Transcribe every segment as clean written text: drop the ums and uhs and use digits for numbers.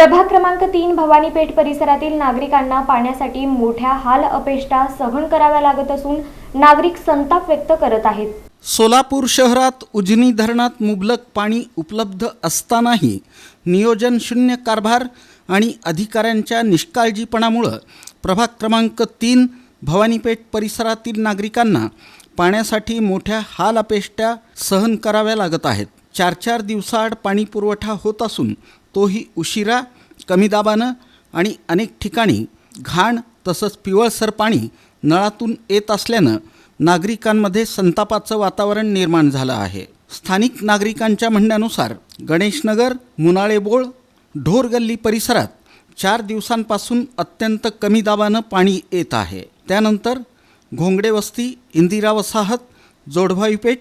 प्रभाग क्रमांक 3 भवानीपेठ परिसरातील नागरिकांना पाण्यासाठी मोठ्या हाल अपेष्टा सहन कराव्या लागत असून नागरिक संताप व्यक्त करत आहेत। सोलापूर शहरात उजनी धरणात मुबलक पाणी उपलब्ध असतानाही नियोजन शून्य कारभार आणि अधिकाऱ्यांच्या निष्काळजीपणामुळे प्रभाग क्रमांक 3 भवानीपेठ परिसरातील नागरिकांना पाण्यासाठी मोठ्या हाल अपेष्टा सहन कराव्या लागत आहेत। 4-4 दिवसाआड पाणी पुरवठा होत असून तोही उशिरा, कमी दाबानं आणि अनेक ठिकाणी घाण तसंच पिवळसर पाणी नळातून येत असल्यानं नागरिकांमध्ये संतापाचं वातावरण निर्माण झालं आहे। स्थानिक नागरिकांच्या म्हणण्यानुसार गणेशनगर, मुनाळेबोळ, ढोरगल्ली परिसरात 4 दिवसांपासून अत्यंत कमी दाबानं पाणी येत आहे। त्यानंतर घोंगडे वस्ती, इंदिरा वसाहत, जोडभाईपेठ,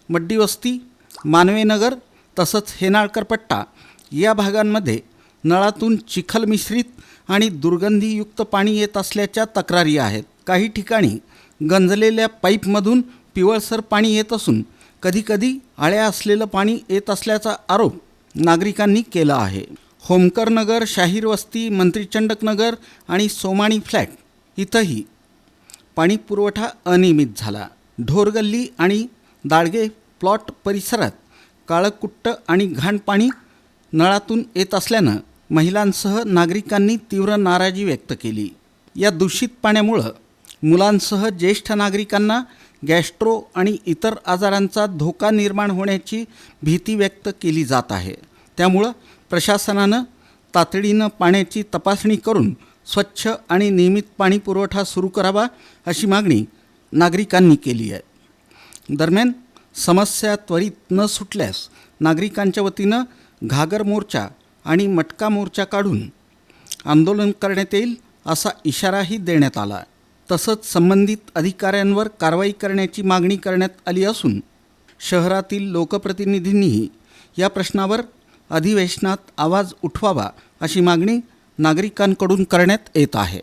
मड्डी वस्ती, मानवेनगर तसंच हेनाळकर पट्टा या भागांमध्ये नळातून चिखल मिश्रित आणि दुर्गंधीयुक्त पाणी येत असल्याच्या तक्रारी आहेत। काही ठिकाणी गंजलेल्या पाईपमधून पिवळसर पाणी येत असून कधीकधी आळ्या असलेलं पाणी येत असल्याचा आरोप नागरिकांनी केला आहे। होमकर नगर, शाहीर वस्ती, मंत्रीचंडक नगर आणि सोमाणी फ्लॅट इथंही पाणी पुरवठा अनियमित झाला। ढोरगल्ली आणि दाळगे प्लॉट परिसरात काळकुट्ट आणि घाण पाणी नळातून येत असल्यानं महिलांसह नागरिकांनी तीव्र नाराजी व्यक्त केली। या दूषित पाण्यामुळं मुलांसह ज्येष्ठ नागरिकांना गॅस्ट्रो आणि इतर आजारांचा धोका निर्माण होण्याची भीती व्यक्त केली जात आहे। त्यामुळं प्रशासनानं तातडीनं पाण्याची तपासणी करून स्वच्छ आणि नियमित पाणी पुरवठा सुरू करावा अशी मागणी नागरिकांनी केली आहे। दरम्यान समस्या त्वरित न सुटल्यास नागरिकांच्या वतीनं घागर मोर्चा आणि मटका मोर्चा काढून आंदोलन करण्यात येईल असा इशाराही देण्यात आला। तसंच संबंधित अधिकाऱ्यांवर कारवाई करण्याची मागणी करण्यात आली असून शहरातील लोकप्रतिनिधींनीही या प्रश्नावर अधिवेशनात आवाज उठवावा अशी मागणी नागरिकांकडून करण्यात येत आहे।